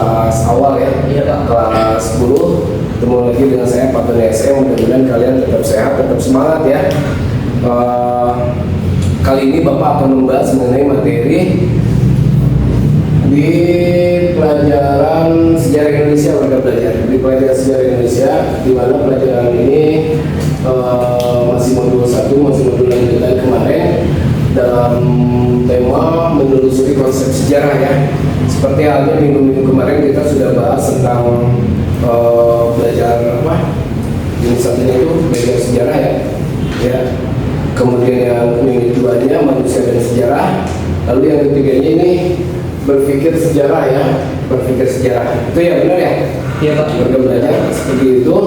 kelas awal ya. Iya Pak. Kelas 10. Ketemu lagi dengan saya Pak Tony SM. Mudah-mudahan kalian tetap sehat, tetap semangat ya. Kali ini Bapak akan membahas mengenai materi di pelajaran sejarah Indonesia, warga belajar di pelajaran sejarah Indonesia, di mana pelajaran ini masih modul 1, masih modul lanjutan kemarin dalam tema menelusuri konsep sejarah ya. Seperti halnya minggu-minggu kemarin kita sudah bahas tentang belajar apa? Jenis satunya itu belajar sejarah ya. Kemudian yang unit 2-nya manusia dan sejarah. Lalu yang ketiganya ini berpikir sejarah ya, berpikir sejarah. Itu ya benar ya? Iya Pak. Warga belajar seperti itu.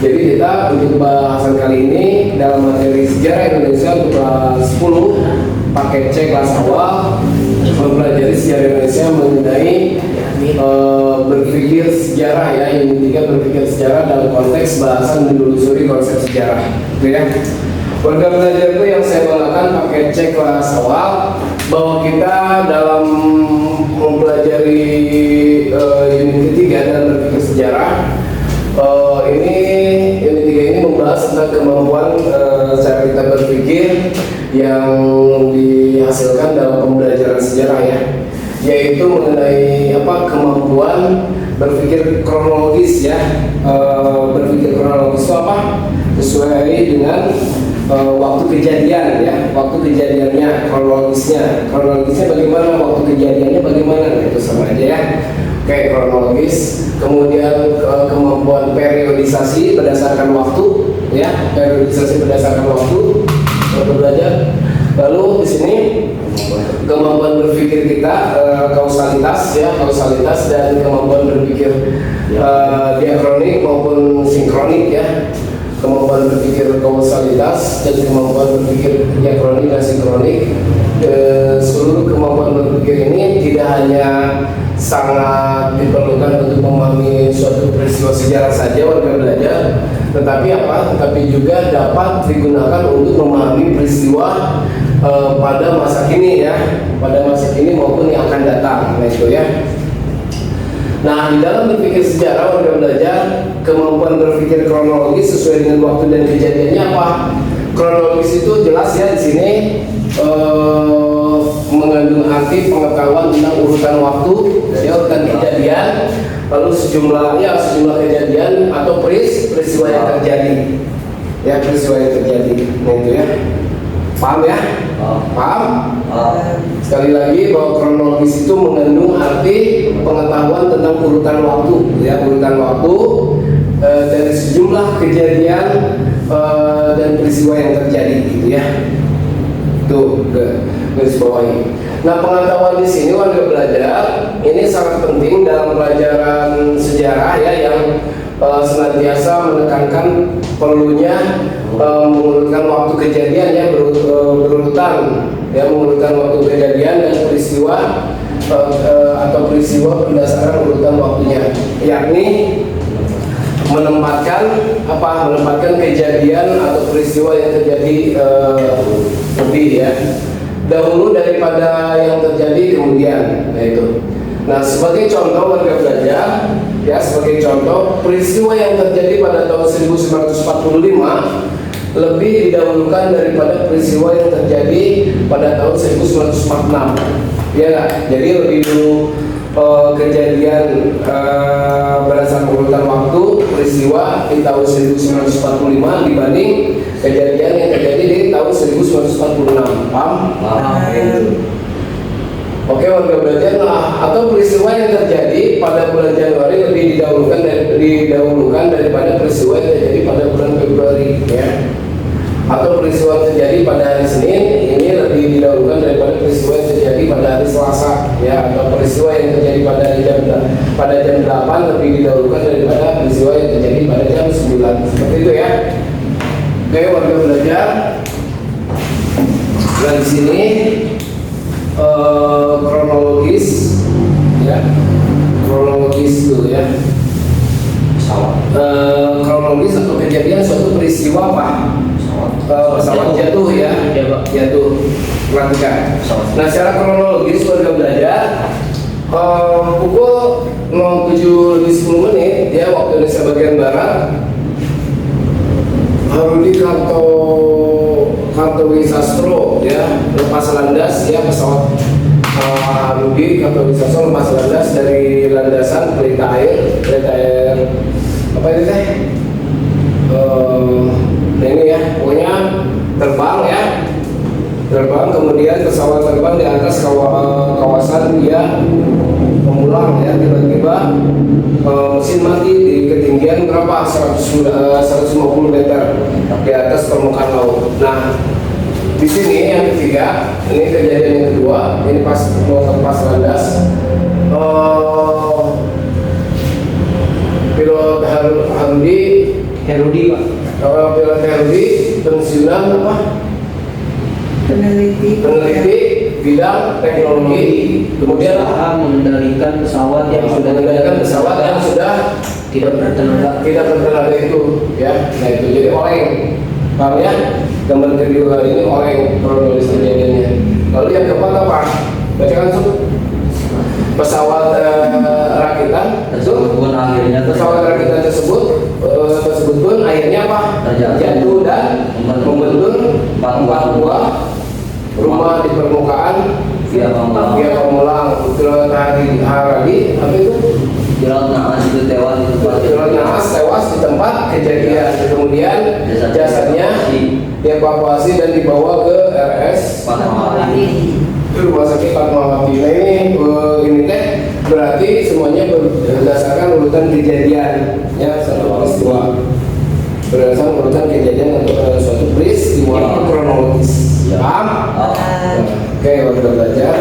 Jadi kita untuk bahasan kali ini dalam materi sejarah Indonesia untuk kelas 10 paket C kelas awal mempelajari sejarah Indonesia mengenai berpikir sejarah ya. Yang ketiga berpikir sejarah dalam konteks bahasan menelusuri konsep sejarah. Gitu ya. Warga belajar itu yang saya banggakan paket C kelas awal bahwa kita dalam mempelajari unit ketiga dalam berpikir sejarah ini unit 3 ini membahas tentang kemampuan cara kita berpikir yang dihasilkan dalam pembelajaran sejarah ya, yaitu mengenai kemampuan berpikir kronologis ya. Berpikir kronologis itu apa? Sesuai dengan waktu kejadian ya, waktu kejadiannya, kronologisnya bagaimana, waktu kejadiannya bagaimana, itu sama aja ya. Oke, kronologis. Kemudian kemampuan periodisasi berdasarkan waktu ya, periodisasi berdasarkan waktu untuk belajar. Lalu di sini kemampuan berpikir kita, kausalitas ya, kausalitas dan kemampuan berpikir diakronik maupun sinkronik ya. Kemampuan berpikir kausalitas dan kemampuan berpikir diakronik dan sinkronik. Seluruh kemampuan berpikir ini tidak hanya sangat diperlukan untuk memahami suatu peristiwa sejarah saja warga belajar, tetapi juga dapat digunakan untuk memahami peristiwa pada masa kini ya, pada masa kini maupun yang akan datang, nah itu ya. Nah, di dalam berpikir sejarah warga belajar, kemampuan berpikir kronologis sesuai dengan waktu dan kejadiannya apa? Kronologis itu jelas ya di sini mengandung arti pengetahuan tentang urutan waktu, ya, urutan kejadian, lalu sejumlah kejadian atau peristiwa yang terjadi, ya peristiwa yang terjadi, nah itu ya. Paham ya? Paham? Sekali lagi bahwa kronologis itu mengandung arti pengetahuan tentang urutan waktu, ya urutan waktu dari sejumlah kejadian dan peristiwa yang terjadi, gitu ya. Tuh, garis bawahi. Nah, pengetahuan di sini warga belajar ini sangat penting dalam pelajaran sejarah ya, yang senantiasa menekankan perlunya mengurutkan waktu kejadian ya, berurutan ya, mengurutkan waktu kejadian dan peristiwa atau peristiwa berdasarkan urutan waktunya, yakni menempatkan kejadian atau peristiwa yang terjadi lebih ya dahulu daripada yang terjadi kemudian, yaitu. Nah, sebagai contoh warga belajar ya, sebagai contoh peristiwa yang terjadi pada tahun 1945 lebih didahulukan daripada peristiwa yang terjadi pada tahun 1946 ya. Jadi lebih dulu kejadian berdasarkan urutan waktu peristiwa di tahun 1945 dibanding kejadian yang terjadi di tahun 1946. Paham? Oke warga belajar, atau peristiwa yang terjadi pada bulan Januari lebih didahulukan daripada peristiwa yang terjadi pada bulan Februari ya. Atau peristiwa yang terjadi pada hari Senin ini lebih didahulukan daripada peristiwa yang terjadi pada hari Selasa ya. Atau peristiwa yang terjadi pada jam 8 lebih didahulukan daripada peristiwa yang terjadi pada jam 9. Seperti itu ya. Oke warga belajar. Nah di sini kronologis ya, kronologis dulu ya. Kronologis atau kejadian suatu peristiwa apa? Pesawat jatuh ya, jatuh. Perhatikan. Nah secara kronologis warga belajar pukul 07.30 bagian barat, Harudi Kartowisastro ya lepas landas ya pesawat Harudi Kartowisastro lepas landas dari landasan Pelita Air apa ini teh? Nah ini ya pokoknya terbang kemudian pesawat terbang di atas kawasan dia pemulang ya tiba-tiba mesin mati di ketinggian berapa 150 meter di atas permukaan laut. Nah di sini yang ketiga ini kejadian yang kedua ini pas landas pilot Herudi Pak. Pilot Herudi pensiunan apa? Peneliti bidang teknologi, kemudian mengendalikan pesawat yang sudah tidak bertenaga itu ya. Nah itu jadi oleng, paham ya? Gambar kedua ini oleng kronologis kejadiannya. Lalu yang keempat apa? Bacakan Sob. Pesawat rakitan tersebut pun akhirnya apa? Jatuh dan membentur 4 buah rumah di permukaan via pemulang. Pilot Haradi apa itu? Pilot Naas tewas di tempat kejadian. Kemudian jasadnya dievakuasi dan dibawa ke RS Rumah Sakit Fatmawati. Nah ini teh berarti semuanya berdasarkan urutan kejadian ya satu peristiwa. Berdasarkan urutan kejadian atau suatu peristiwa kronologis. Paham? Oke, waktu belajar.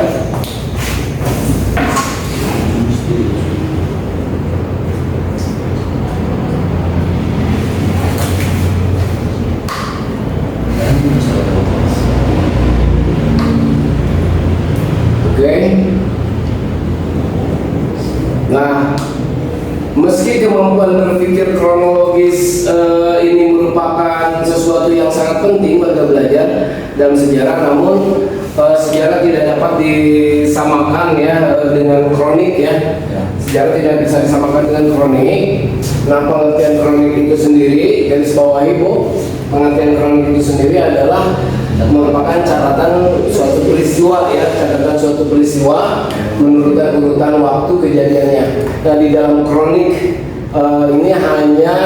Nah, meski kemampuan berpikir kronologis ini merupakan sesuatu yang sangat penting bagi belajar dalam sejarah, namun sejarah tidak dapat disamakan ya dengan kronik ya. Sejarah tidak bisa disamakan dengan kronik. Nah, pengertian kronik itu sendiri, garis bawahi Bu, pengertian kronik itu sendiri adalah merupakan catatan suatu peristiwa ya, catatan suatu peristiwa menurut urutan waktu kejadiannya. Nah di dalam kronik ini hanya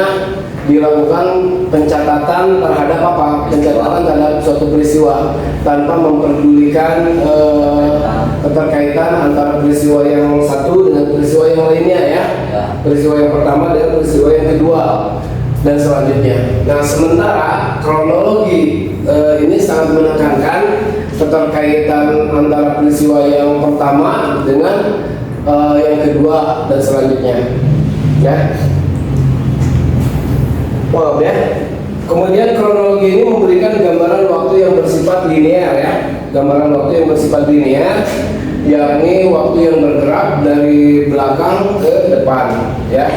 dilakukan pencatatan terhadap apa? Pencatatan terhadap suatu peristiwa tanpa memperdulikan keterkaitan antara peristiwa yang satu dengan peristiwa yang lainnya ya. Peristiwa yang pertama dengan peristiwa yang kedua dan selanjutnya. Nah sementara kronologi ini sangat menekankan keterkaitan antara peristiwa yang pertama dengan yang kedua dan selanjutnya ya. Wow ya. Kemudian kronologi ini memberikan gambaran waktu yang bersifat linear ya. Gambaran waktu yang bersifat linear, yakni waktu yang bergerak dari belakang ke depan ya.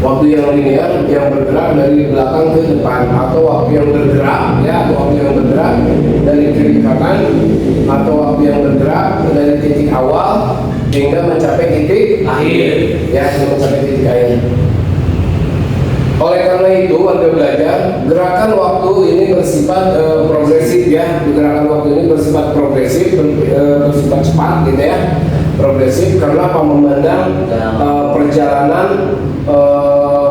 Waktu yang linear yang bergerak dari belakang ke depan, atau waktu yang bergerak ya, atau waktu yang bergerak dari kiri ke kanan, atau waktu yang bergerak dari titik awal hingga mencapai titik akhir ya, hingga mencapai titik akhir. Oleh karena itu warga belajar, gerakan waktu ini bersifat progresif ya. Gerakan waktu ini bersifat progresif, bersifat cepat gitu ya, progresif karena apa? Memandang perjalanan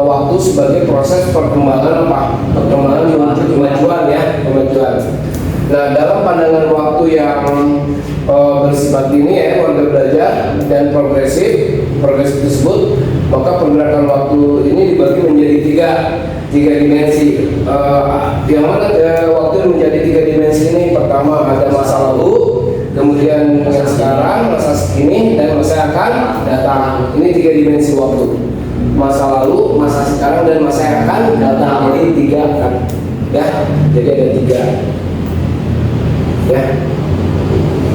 waktu sebagai proses perkembangan apa? Perkembangan menuju kemajuan ya, kemajuan. Nah dalam pandangan waktu yang bersifat ini ya, warga belajar dan progresif tersebut, maka pergerakan waktu ini dibagi menjadi tiga dimensi. Yang mana waktu menjadi 3 dimensi ini? Pertama ada masa lalu, kemudian masa sekarang, masa kini, dan masa akan datang. Ini 3 dimensi waktu. Masa lalu, masa sekarang, dan masa yang akan datang. Ini 3 kan? Ya, jadi ada 3. Ya.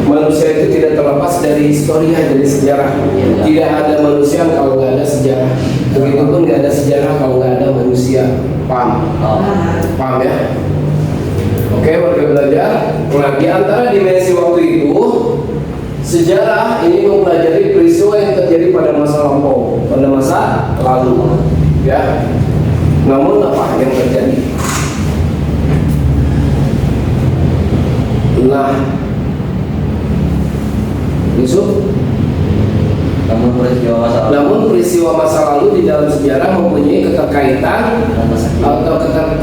Manusia itu tidak terlepas dari historia, dari sejarah. Tidak ada manusia kalau nggak ada sejarah. Begitupun nggak ada sejarah kalau nggak ada manusia. Paham? Paham ya? Oke, warga belajar. Nah, di antara dimensi waktu itu, sejarah ini mempelajari peristiwa yang terjadi pada masa lampau, pada masa lalu. ya. Namun apa yang terjadi? Nah, Yusuf, namun peristiwa masa lalu di dalam sejarah mempunyai keterkaitan atau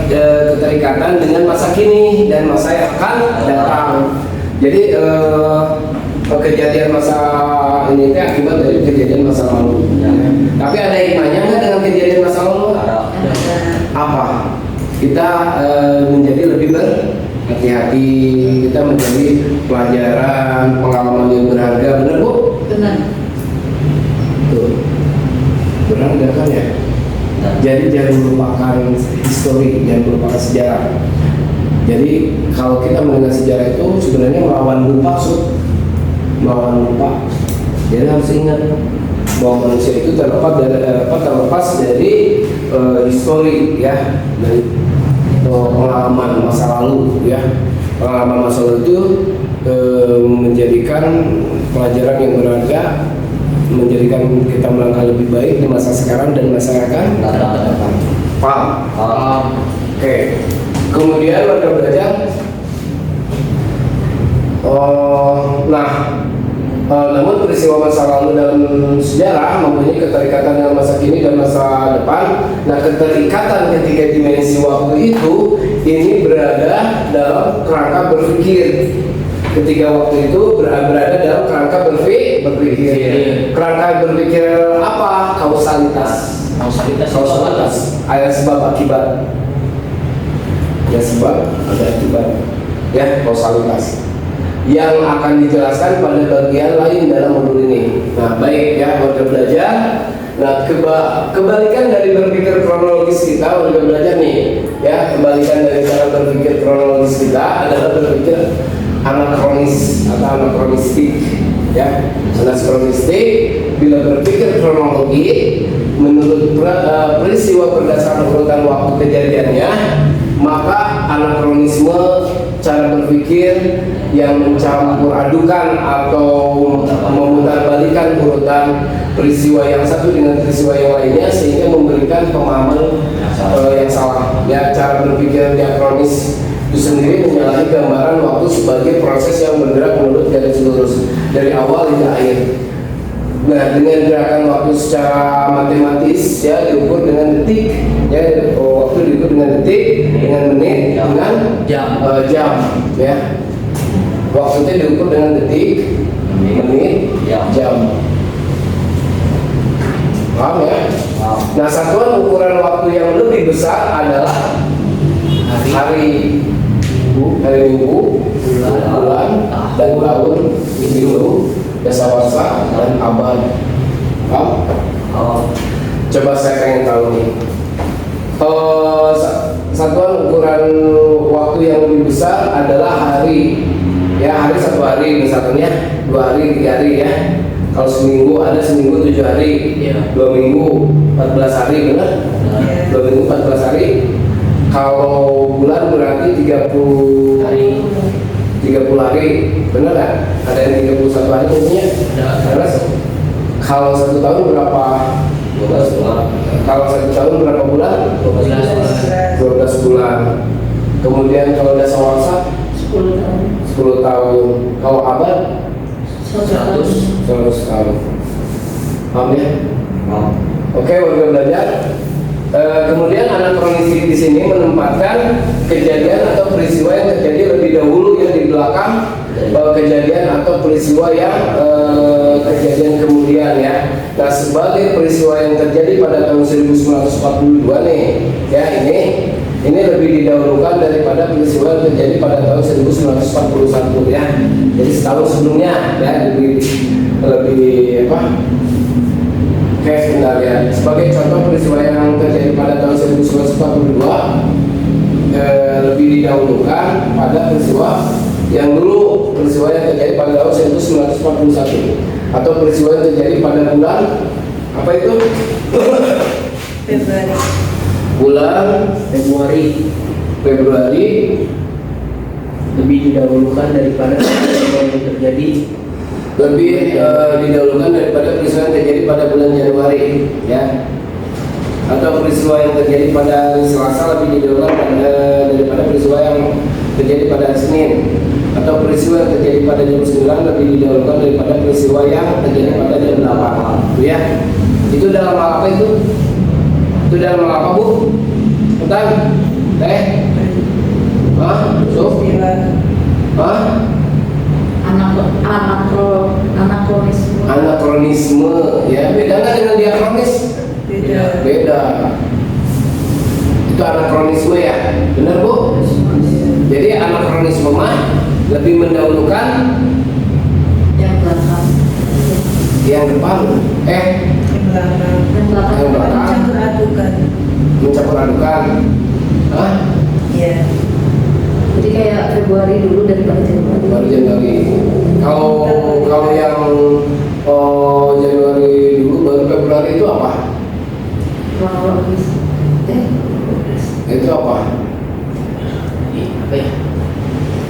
keterikatan dengan masa kini dan masa yang akan datang. Jadi kejadian masa ini itu akibat dari kejadian masa lalu. Tapi ada hikmahnya nggak dengan kejadian masa lalu? Apa? Kita menjadi lebih berhati-hati, kita menjadi pelajaran, pengalaman yang berharga, benar Bu? Benar. Tuh, berharga kan ya? Jadi jangan melupakan histori, jangan melupakan sejarah. Jadi kalau kita mengenal sejarah itu sebenarnya melawan lupa, melawan lupa. Jadi harus ingat bahwa manusia itu terlepas dari histori ya, dari pengalaman masa lalu ya. Pengalaman masa lalu itu menjadikan pelajaran yang berharga, menjadikan kita melangkah lebih baik di masa sekarang dan masa yang akan datang. Paham? Oke. Kemudian warga belajar. Namun peristiwa masa lalu dalam sejarah mempunyai keterikatan dengan masa kini dan masa depan. Nah, keterikatan ketiga dimensi waktu itu ini berada dalam kerangka berpikir. Ketiga waktu itu berada dalam kerangka berpikir. Kerangka berpikir apa? Kausalitas. Ada sebab akibat. Ya sebab ada akibat. Ya, kausalitas. Yang akan dijelaskan pada bagian lain dalam modul ini. Nah, baik ya, warga belajar. Nah, kebalikan dari berpikir kronologis kita, warga belajar nih, ya, kebalikan dari cara berpikir kronologis kita adalah berpikir anakronis atau anakronistik, ya. Anakronistik bila berpikir kronologi menurut peristiwa berdasarkan urutan waktu kejadiannya, maka anakronisme cara berpikir yang mencampur adukan atau memutarbalikan urutan peristiwa yang satu dengan peristiwa yang lainnya sehingga memberikan pemahaman yang salah. Ya, cara berpikir diakronis itu sendiri menyalahi gambaran waktu sebagai proses yang bergerak menurut garis lurus dari awal hingga akhir. Nah, dengan gerakan waktu secara matematis ya diukur dengan detik, ya waktu diukur dengan detik, dengan menit, dengan jam, ya. Waktunya diukur dengan detik, menit, jam. Paham ya? Nah, satuan ukuran waktu yang lebih besar adalah hari minggu, bulan, dan tahun, minggu, dasawarsa, dan abad. Coba saya pengen tahu nih, satuan ukuran waktu yang lebih besar adalah hari. Ya, hari satu hari, misalnya 2 hari, 3 hari ya. Kalau seminggu ada seminggu 7 hari, 2 minggu 14 hari, benar? 2 minggu 14 hari. Kalau bulan berarti 30 hari, 30 hari, benar kan? Ada yang 31 hari mungkinnya. Karena kalau 1 tahun berapa? 12 bulan. Kalau 1 tahun berapa bulan? 12 bulan. Kemudian kalau dasawarsa 10 tahun. Kalau abad 100 tahun. Paham ya? Oke, warga belajar. Kemudian anakronistik di sini menempatkan kejadian atau peristiwa yang terjadi lebih dahulu ya di belakang kejadian atau peristiwa yang kejadian kemudian ya. Nah, sebagai peristiwa yang terjadi pada tahun 1942 nih, ya ini lebih didahulukan daripada peristiwa yang terjadi pada tahun 1941 ya. Jadi setahun sebelumnya ya lebih apa? Oke, sebentar ya. Sebagai contoh peristiwa yang terjadi pada tahun 1942 lebih didahulukan pada peristiwa yang dulu, peristiwa yang terjadi pada tahun 1941 atau peristiwa yang terjadi pada bulan apa itu? Februari. Bulan Februari lebih didahulukan daripada yang terjadi didahulukan daripada peristiwa yang terjadi pada bulan Januari ya, atau peristiwa yang terjadi pada hari Selasa lebih didahulukan daripada peristiwa yang terjadi pada hari Senin, atau peristiwa yang terjadi pada jam 9 lebih didahulukan daripada peristiwa yang terjadi pada jam 8. Ya. Itu dalam hal apa itu? Itu dalam hal apa, Bu? Tentang anakronisme, ya. Beda nggak dengan diakronis? Beda. Itu anakronisme, ya, benar, Bu? Jadi anakronisme mah lebih mendahulukan yang belakang, yang depan, yang belakang mencampur adukan. Iya. Jadi kayak Februari dulu daripada Januari. Baru Januari. Kalau yang Januari dulu baru Februari itu apa? Kronologis. Itu apa? Apa ya?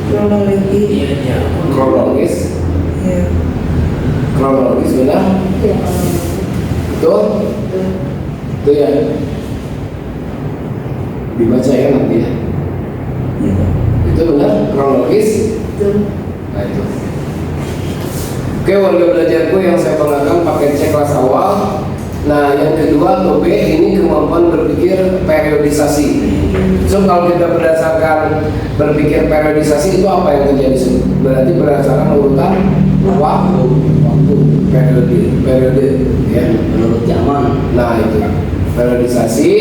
Kronologi. Iya. Kronologis. Iya. Kronologis, benar? Iya. Betul? Itu ya. Dibaca ya nanti ya. Iya. Itu benar? Kronologis. Betul. Nah itu. Oke, warga belajarku yang saya banggakan paket C kelas awal. Nah, yang kedua atau B ini kemampuan berpikir periodisasi. So kalau kita berdasarkan berpikir periodisasi itu apa yang terjadi? Berarti berdasarkan urutan waktu, periode, ya. Menurut zaman. Nah itu periodisasi.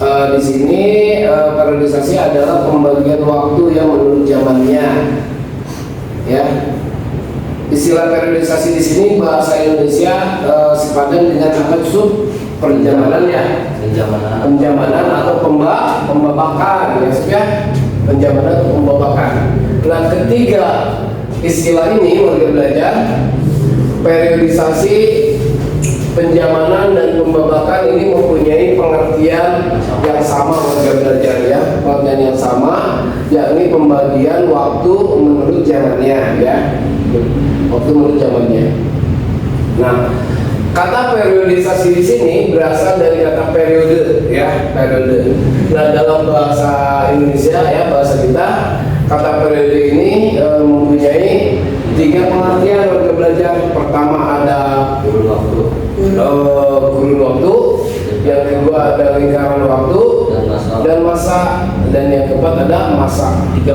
Di sini periodisasi adalah pembagian waktu yang menurut zamannya, ya. Istilah periodisasi di sini bahasa Indonesia sepadan dengan apa sub penjamanan, ya. Penjamanan atau pembabakan, ya, penjamanan atau pembabakan. Nah, ketiga istilah ini warga belajar, periodisasi, penjamanan dan pembabakan ini mempunyai pengertian yang sama warga belajar, ya, pengertian yang sama, yakni pembagian waktu menurut zamannya, ya, waktu menurut zamannya. Nah, kata periodisasi di sini berasal dari kata periode, ya, periode. Nah, dalam bahasa Indonesia, ya, bahasa kita, kata periode ini mempunyai tiga pengertian warga belajar. Pertama ada kurun waktu, yang kedua ada lingkaran waktu dan masa, dan yang keempat ada masa. Tiga.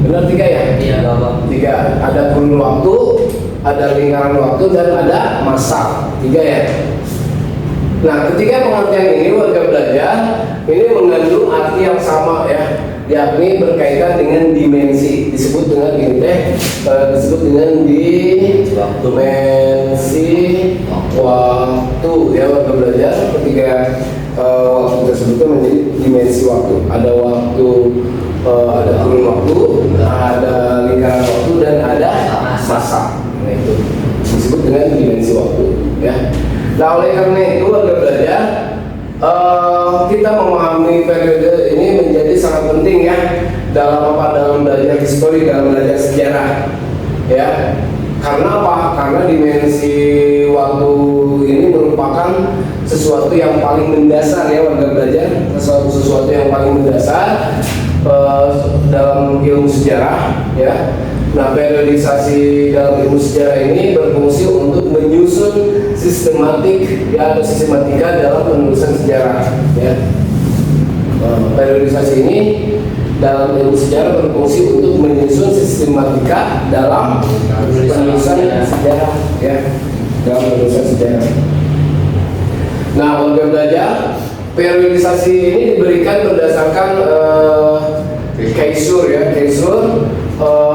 Benar, tiga ya? Iya, Tiga. Ada kurun waktu, ada lingkaran waktu, dan ada masa. Tiga, ya. Nah, ketiga pengertian ini warga belajar ini mengandung arti yang sama, ya, yakni berkaitan dengan dimensi. Disebut dengan disebut dengan dimensi waktu, ya, warga belajar. Ketiga waktu tersebut menjadi dimensi waktu. Ada waktu, ada kurun waktu, ada lingkaran waktu, dan ada masa. Nah, itu disebut dengan dimensi waktu, ya. Nah, oleh karena itu warga belajar, kita memahami periode ini menjadi sangat penting, ya, dalam belajar histori, dalam belajar sejarah, ya. Karena apa? Karena dimensi waktu ini merupakan sesuatu yang paling mendasar, ya, warga belajar, sesuatu yang paling mendasar dalam ilmu sejarah, ya. Nah, periodisasi dalam ilmu sejarah ini berfungsi untuk menyusun sistematik, ya, atau sistematika dalam penulisan sejarah, ya. Periodisasi ini dalam ilmu sejarah berfungsi untuk menyusun sistematika dalam penulisan sejarah, ya, dalam penulisan sejarah. Nah, warga belajar, periodisasi ini diberikan berdasarkan kaisur, ya,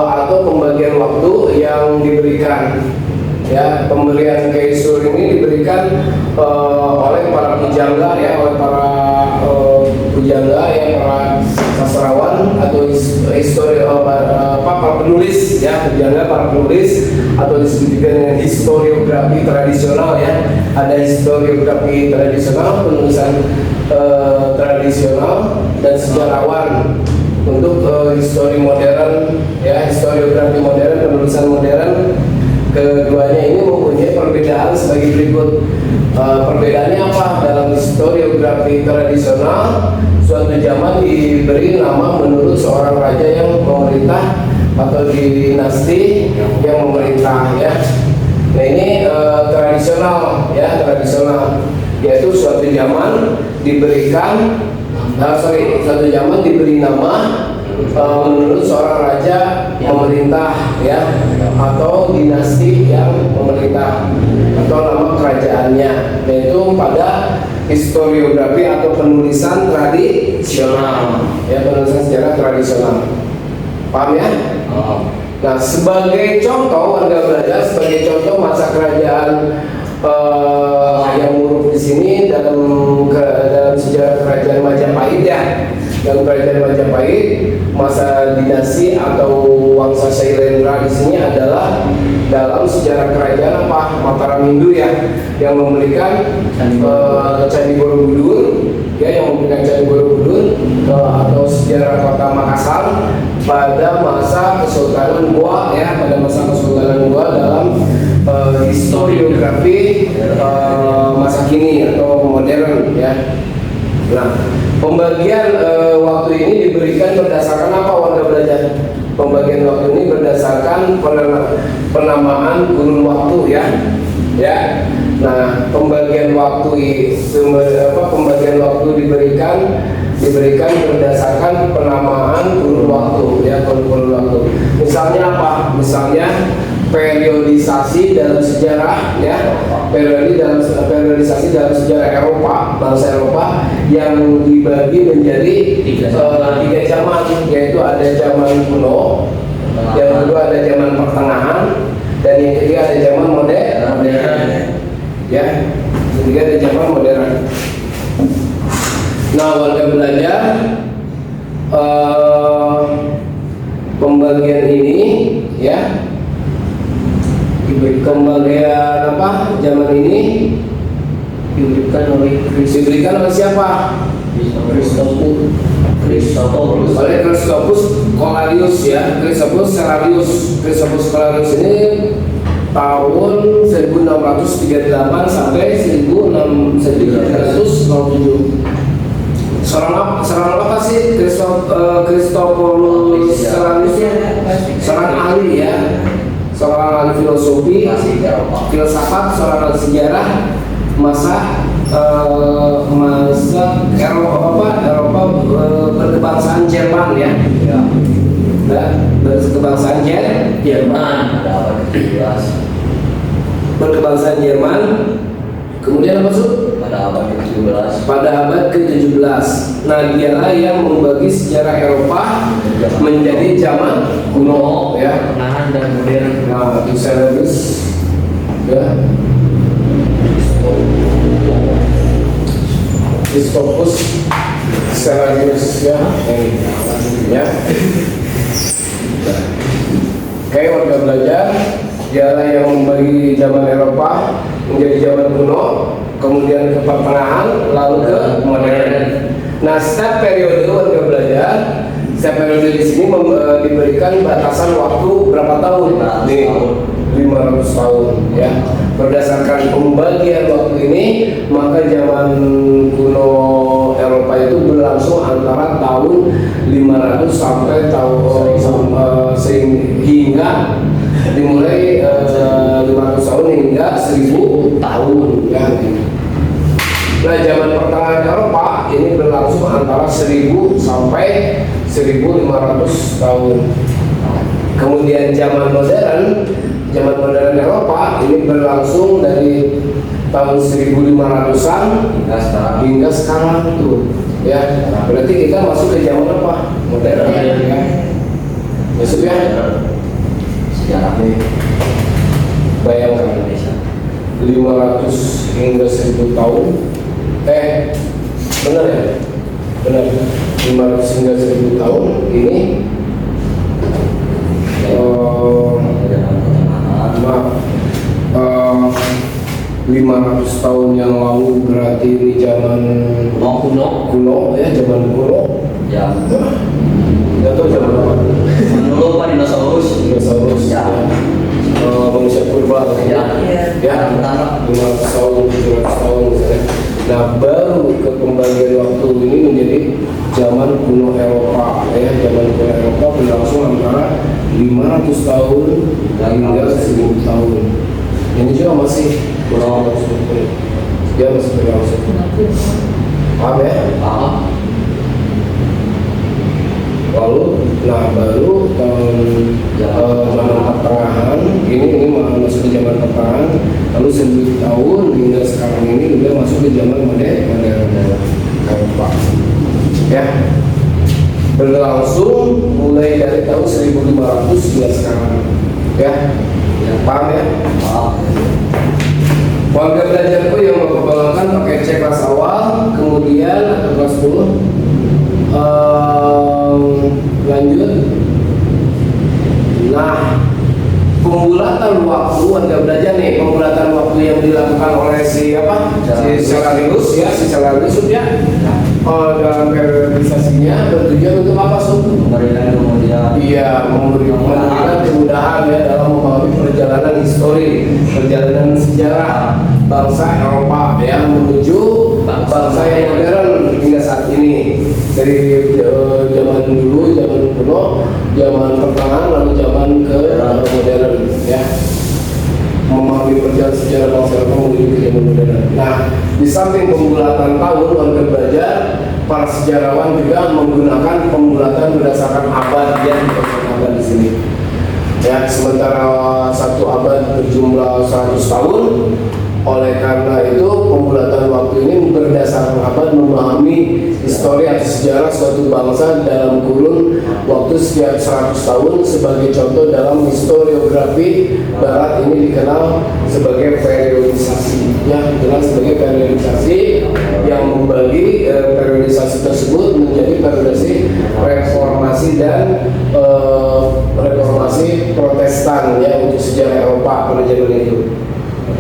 atau pembagian waktu yang diberikan, ya. Pemberian kaisur ini diberikan oleh para pujangga, ya, oleh para pujangga, ya, para sastrawan atau para penulis, ya, pujangga, para penulis, atau disebut dengan historiografi tradisional, ya. Ada historiografi tradisional, penulisan tradisional, dan sejarawan. Untuk histori modern, ya, historiografi modern, penulisan modern, Keduanya ini mempunyai perbedaan sebagai berikut. Perbedaannya apa? Dalam historiografi tradisional, suatu zaman diberi nama menurut seorang raja yang memerintah atau dinasti yang memerintah, ya. Nah ini tradisional, ya, tradisional, yaitu suatu zaman diberikan, suatu zaman diberi nama menurut seorang raja memerintah, ya, atau dinasti yang memerintah, atau nama kerajaannya, yaitu pada historiografi atau penulisan tradisional, ya, penulisan sejarah tradisional. Paham ya? Nah, sebagai contoh, Anda belajar sebagai contoh masa kerajaan yang buruk di sini dalam sejarah kerajaan Majapahit, ya. Dalam kerajaan Majapahit, masa dinasti atau Wangsa Shailendra di sini adalah dalam sejarah kerajaan apa? Mataram Hindu, ya, yang memberikan Candi Borobudur, ya, yang memberikan Candi Borobudur atau sejarah kota Makassar pada masa Kesultanan Goa, ya, pada masa Kesultanan Goa dalam historiografi masa kini atau modern, ya. Nah, pembagian waktu ini diberikan berdasarkan apa, warga belajar? Pembagian waktu ini berdasarkan penamaan kurun waktu, ya. Ya. Nah, pembagian waktu pembagian waktu diberikan berdasarkan penamaan kurun waktu, ya, kurun waktu. Misalnya apa? Misalnya periodisasi dalam sejarah, ya, periodisasi dalam sejarah Eropa, bangsa Eropa yang dibagi menjadi tiga zaman, yaitu ada zaman kuno, yang kedua ada zaman pertengahan, dan yang ketiga ada zaman modern, ya, ketiga ada zaman modern. Nah, warga belajar pembagian ini, ya, pembagian apa zaman ini diberikan oleh siapa? Christophorus Colarius, ya. Christophorus Colarius ini tahun 1638 sampai 1307. Seorang apa sih Christophorus Colarius? Seorang ahli, ya. Seorang ahli filosofi, filsafat, seorang ahli sejarah masa Eropa berkebangsaan Jerman, ya. Berkebangsaan Jerman, berkebangsaan Jerman. Kemudian apa, Sud? Pada abad ke-17. Pada abad ke-17. Nah, dialah yang membagi sejarah Eropa menjadi zaman kuno, ya, pertengahan dan modern. Nah, Eusebius, ya, Christophorus Colarius, ya, ya. Oke, warga belajar, dialah yang membagi zaman Eropa menjadi zaman kuno, kemudian ke pertengahan, lalu ke modern. Nah, setiap periode warga belajar, setiap periode di sini diberikan batasan waktu berapa tahun? 500 tahun, ya. Berdasarkan pembagian waktu ini, maka zaman kuno Eropa itu berlangsung antara tahun 500 sampai hingga dimulai 500 tahun hingga 1000 tahun, ya. Nah, zaman pertengahan Eropa ini berlangsung antara 1000 sampai 1500 tahun. Kemudian zaman modern Eropa ini berlangsung dari tahun 1500-an hingga sekarang tuh, ya. Berarti kita masuk ke zaman apa? Modern, ya. Masuk, ya. Sejarahnya Bayangkan 500 hingga 1000 tahun. Benar, ya? Benar. 500 hingga 1000 tahun ini maaf, 500 tahun yang lalu berarti ini zaman kuno, ya, zaman kuno. ya. Nggak tahu zaman apa. Dulu Pak dinosaurus. Dinosaurus, Ya. ya. manusia purba Ya. ya 500 tahun 700 tahun misalnya. Nah baru kekembalian waktu ini menjadi zaman kuno Eropa ya, zaman kuno Eropa berlangsung antara 500 tahun hingga 1000 tahun. Ini juga masih berlangsung, dia masih berlangsung. Paham ya? Paham. Lalu, nah baru tahun zaman pertengahan ini masuk ke zaman pertengahan, lalu 1000 tahun hingga sekarang ini udah masuk ke zaman modern Eropa. Ya, berlangsung mulai dari tahun 1500 hingga sekarang. Ya, paham ya? Paham. Warga belajarku yang memperkenalkan pakai C kelas awal, kemudian atau kelas 10. Lanjut. Nah, pembulatan waktu warga belajar nih, pembulatan waktu yang dilakukan oleh si Celarius ya, dalam periodisasinya bertujuan untuk apa Sob? Memberikan kemudian. Iya, memberikan kemudahan ya dalam memahami perjalanan histori, perjalanan sejarah bangsa Eropa ya menuju bangsa yang modern hingga saat ini, dari zaman dulu, zaman kuno, zaman pertengahan, lalu zaman ke modern ya, memahami perjalanan sejarah bangsa Eropa menuju ke zaman modern. Nah, di samping pembulatan tahun warga belajar, para sejarawan juga menggunakan pembulatan berdasarkan abad ya, abad di sini. Ya, sementara satu abad berjumlah 100 tahun. Oleh karena itu pembulatan waktu ini berdasarkan abad memahami histori atau sejarah suatu bangsa dalam kurun waktu setiap 100 tahun. Sebagai contoh dalam historiografi barat ini dikenal sebagai periodisasi ya, dikenal sebagai periodisasi yang membagi periodisasi tersebut menjadi periodisasi reformasi dan reformasi Protestan ya untuk sejarah Eropa pada zaman itu.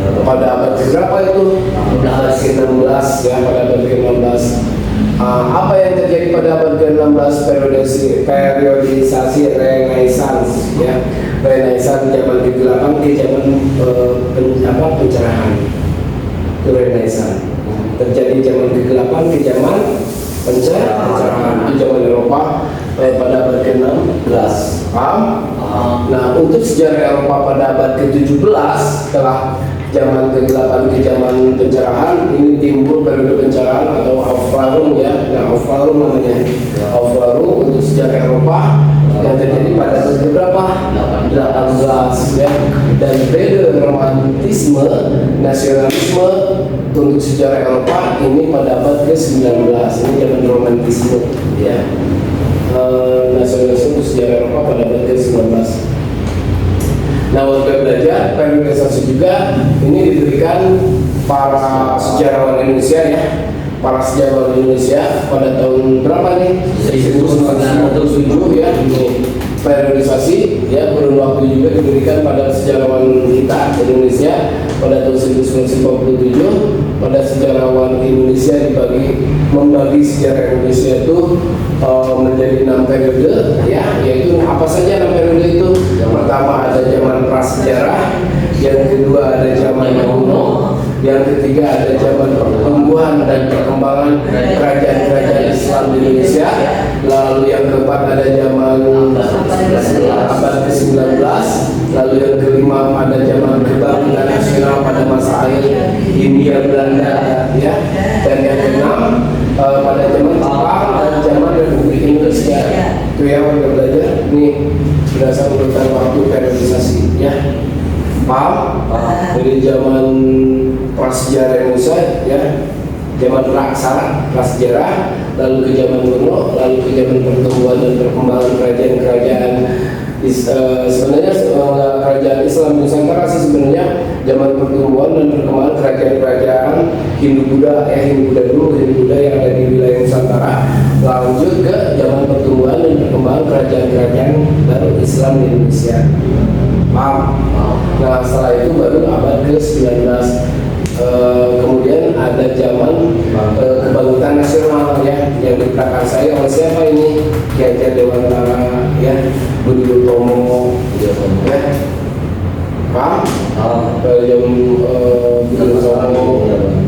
Pada abad berapa itu? Abad ke-16 ya, pada abad ke-16. Apa yang terjadi pada abad ke-16? Periodisasi Renaissance ya. Renaissance zaman ke-8 ke zaman pencerahan. Itu Renaissance. Terjadi zaman ke-8 ke zaman pencerahan. Itu zaman Eropa pada abad ke-16. Paham? Nah, untuk sejarah Eropa pada abad ke-17 setelah zaman ke-8 ke zaman pencerahan ini timbul periode pencerahan atau Aufklärung ya. Nah, Aufklärung namanya. Aufklärung untuk sejarah Eropa yang terjadi pada abad ke-berapa? 18 ya. Dan periode romantisme, nasionalisme untuk sejarah Eropa ini pada abad ke-19. Ini zaman romantisme ya. Nasionalisme untuk sejarah Eropa pada abad ke-19. Nah, warga belajar periodisasi juga ini diberikan para sejarawan Indonesia ya, para sejarawan Indonesia pada tahun berapa nih? 1907 ya. Ini periodisasi ya, kurun waktu juga diberikan pada sejarawan kita Indonesia pada tahun 1947. Pada sejarawan Indonesia membagi sejarah Indonesia itu menjadi 6 periode ya, yaitu apa saja 6 periode itu? Yang pertama ada zaman prasejarah, yang kedua ada zaman kuno, yang ketiga ada zaman pertumbuhan dan perkembangan kerajaan-kerajaan Islam di Indonesia, lalu yang keempat ada zaman abad ke-19, lalu yang kelima ada zaman kebangkitan nasional pada masa akhir Hindia Belanda ya, dan yang keenam pada zaman Jepang dan zaman Republik Indonesia. Itu yang warga belajar nih berdasarkan urutan waktu periodisasi ya. Paham? Dari zaman prasejarah Indonesia ya, zaman prasejarah, lalu ke zaman kuno, lalu ke zaman pertumbuhan dan perkembangan kerajaan-kerajaan. Sebenarnya kerajaan Islam Nusantara sih sebenarnya zaman pertumbuhan dan perkembangan kerajaan-kerajaan Hindu-Buddha Hindu-Buddha yang ada di wilayah Nusantara. Lanjut ke zaman pertumbuhan dan perkembangan kerajaan-kerajaan baru Islam di Indonesia. Paham? Nah, setelah itu baru abad ke-19. Kemudian ada zaman kebangkitan nasional ya, yang diprakarsai oleh siapa ini? Ki Hajar Dewantara ya, Budi Utomo ya. paham? Oh. Belgium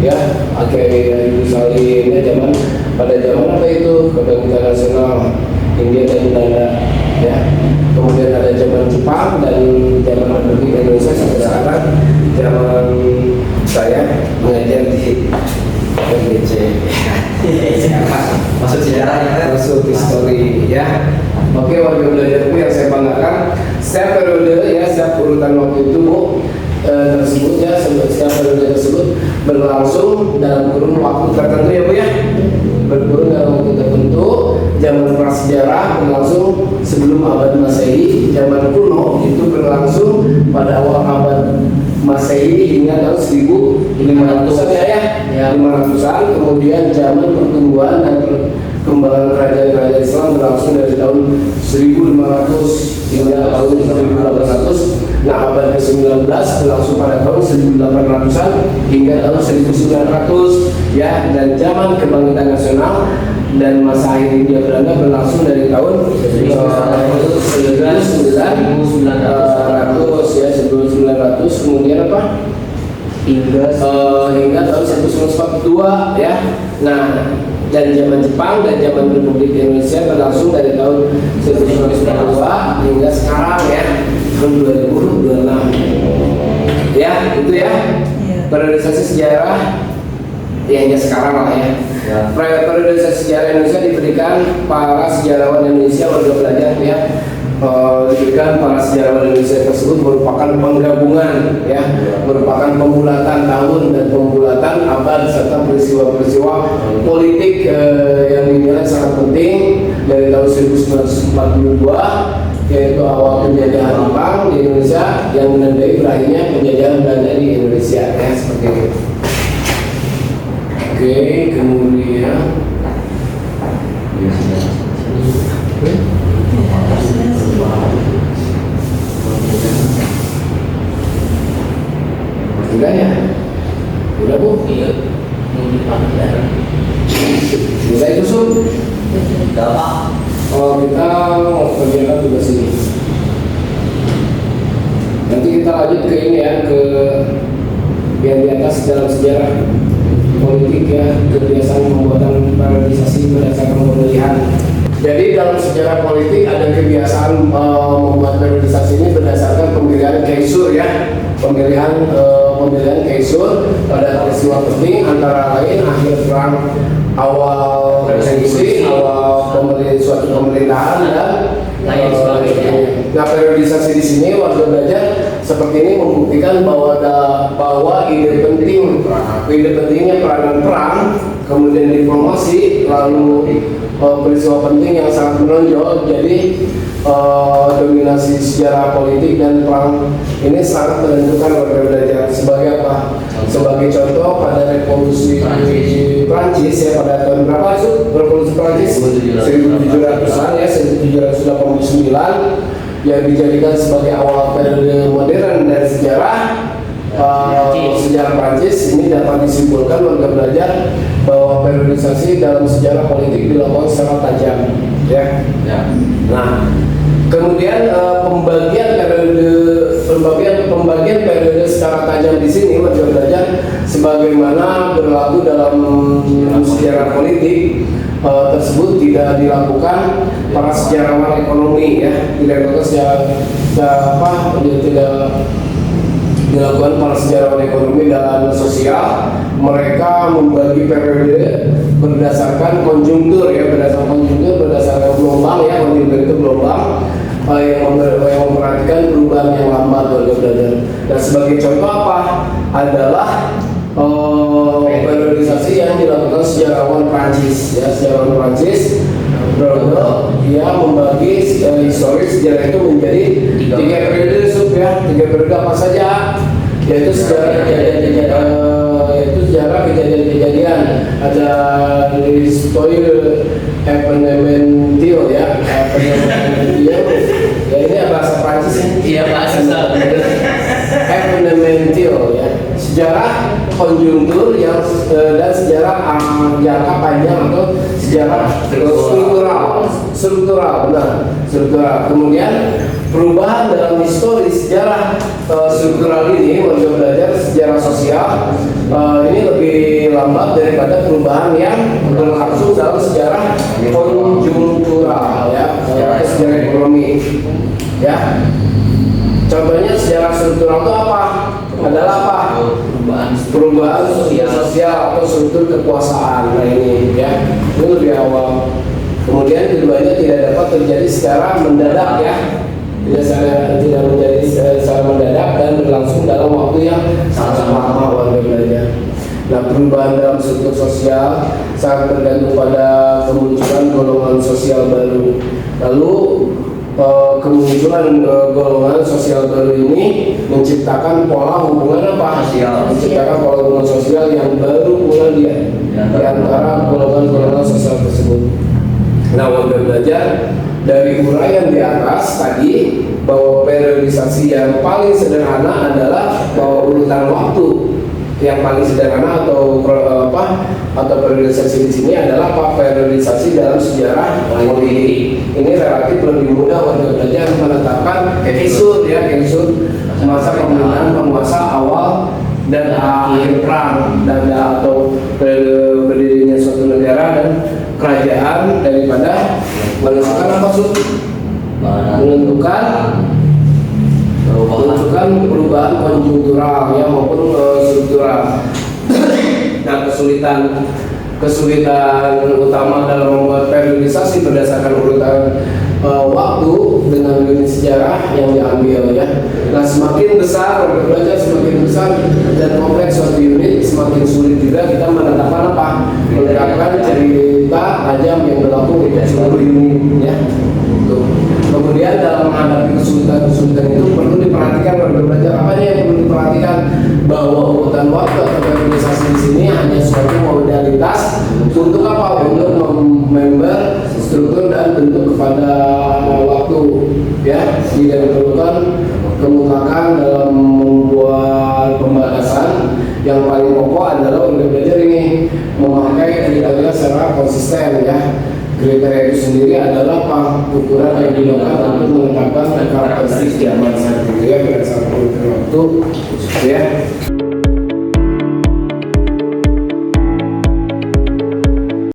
ya akhirnya Yerusalem ya pada zaman apa itu kebangkitan nasional India dan Belanda ya, kemudian ada zaman Jepang dan zaman Republik Indonesia sampai sekarang zaman saya mengajar di MBC. Masuk sejarah ya. Masuk histori ya. Oke, warga belajarku yang saya banggakan, setiap periode ya, setiap urutan waktu itu tersebut ya, setiap periode tersebut berlangsung dalam kurun waktu tertentu ya Bu ya, berkurun dalam waktu tertentu. Zaman prasejarah berlangsung sebelum abad Masehi, zaman kuno itu berlangsung pada awal abad Masehi hingga tahun 1500-an ya, 500-an. Kemudian zaman pertumbuhan dan perkembangan kerajaan-kerajaan Islam berlangsung dari tahun 1500 hingga tahun 1800. Nah, abad ke-19 berlangsung pada tahun 1800-an hingga tahun 1900 ya, dan zaman kebangkitan nasional dan masa akhir Hindia Belanda berlangsung dari tahun 1900 ya, 1900 kemudian apa? Hingga tahun 1942 ya. Nah, dan zaman Jepang dan zaman Republik Indonesia berlangsung dari tahun 1942 hingga sekarang ya, tahun 2026 ya, itu ya. Periodisasi sejarah ya hingga sekarang lah ya. Periodisasi sejarah Indonesia diberikan para sejarawan Indonesia warga belajar ya. Diberikan para sejarawan Indonesia tersebut merupakan penggabungan ya, merupakan pembulatan tahun dan pembulatan abad serta peristiwa-peristiwa politik yang dinilai sangat penting dari tahun 1942, yaitu awal penjajahan Jepang di Indonesia yang menandai berakhirnya penjajahan Belanda di Indonesia ya, seperti itu. Oke, kemudian udah ya? Udah Bu? Iya. Udah itu Sun? Udah Pak. Kalau kita mau kerjakan tugas ini, nanti kita lanjut ke ini ya, ke yang di atas dalam sejarah politik ya, kebiasaan pembuatan periodisasi berdasarkan pemilihan. Jadi dalam sejarah politik ada kebiasaan membuat periodisasi ini berdasarkan pemilihan kaisur ya, pemilihan kaisur pada peristiwa penting antara lain akhir perang, awal revolusi, awal suatu pemerintahan dan lain sebagainya. Nah, periodisasi di sini warga belajar seperti ini membuktikan bahwa ide pentingnya peranan perang, kemudian diplomasi, lalu peristiwa penting yang sangat menonjol. Jadi dominasi sejarah politik dan perang ini sangat menentukan warga belajar. Sebagai apa? Sebagai contoh pada revolusi Prancis ya, pada tahun berapa itu revolusi Prancis? 1700-an ya, 1789 yang dijadikan sebagai awal periode modern dari sejarah sejarah Prancis. Ini dapat disimpulkan warga belajar bahwa periodisasi dalam sejarah politik dilakukan secara tajam ya. Nah, kemudian pembagian periode secara tajam di sini warga belajar sebagaimana berlaku dalam sejarah politik tersebut tidak dilakukan para sejarawan ekonomi ya, tidak dilakukan para sejarawan ekonomi dan sosial. Mereka membagi periode berdasarkan konjunktur ya, berdasarkan gelombang ya, konjunktur itu gelombang yang memperhatikan perubahan yang lambat warga belajar. Dan sebagai contoh apa? Adalah periodisasi yang dilakukan sejarawan Prancis ya, sejarawan Prancis dia membagi historis sejarah itu menjadi 3 periode sub ya. 3 periode apa saja? Yaitu sejarah kejadian-kejadian, ada historie evenemential ya, ya ini bahasa Prancis ya. Iya bahasa Evenemential ya, sejarah konjunktur yang dan sejarah jangka panjang atau sejarah struktural, benar, struktural. Kemudian perubahan dalam histori sejarah struktural ini, warga belajar sejarah sosial ini lebih lambat daripada perubahan yang berlangsung dalam sejarah konjungtural ya, sejarah ekonomi ya. Contohnya sejarah struktural itu apa? Adalah apa? Perubahan sosial atau struktur kekuasaan. Nah ini ya, itu lebih awal. Kemudian keduanya tidak dapat terjadi secara mendadak ya, tidak menjadi secara mendadak dan berlangsung dalam waktu yang sangat lama warga belajar. Nah, perubahan dalam struktur sosial sangat tergantung pada kemunculan golongan sosial baru. Lalu kemunculan golongan sosial baru ini menciptakan pola hubungan apa? Menciptakan pola hubungan sosial yang baru pula di antara golongan-golongan sosial tersebut. Nah, warga belajar dari uraian di atas tadi bahwa periodisasi yang paling sederhana adalah bahwa urutan waktu yang paling sederhana atau periodisasi di sini adalah periodisasi dalam sejarah politik. Ini relatif lebih mudah warga belajar menetapkan kisur masa pemerintahan penguasa awal dan akhir perang dan atau berdirinya suatu negara dan kerajaan daripada menentukan apa menentukan perubahan konjungtural ya maupun struktural. Nah, kesulitan utama dalam membuat periodisasi berdasarkan urutan waktu dengan unit sejarah yang diambil ya. Nah, semakin besar warga belajar, semakin besar dan kompleks suatu unit, semakin sulit juga kita menetapkan apa? Menetapkan cerita tajam yang berlaku di seluruh unit ya. Tuh. Kemudian dalam menghadapi kesulitan itu perlu diperhatikan warga belajar apa yang perlu diperhatikan, bahwa urutan waktu atau periodisasi di sini hanya suatu modalitas untuk apa? Untuk member struktur dan bentuk kepada waktu ya. Tidak diperlukan kemukakan dalam membuat pembahasan. Yang paling pokok adalah warga belajar ini memakai kriteria secara konsisten ya. Kriteria itu sendiri adalah ukuran yang digunakan untuk menetapkan karakteristik zaman saat itu ya berdasarkan waktu ya.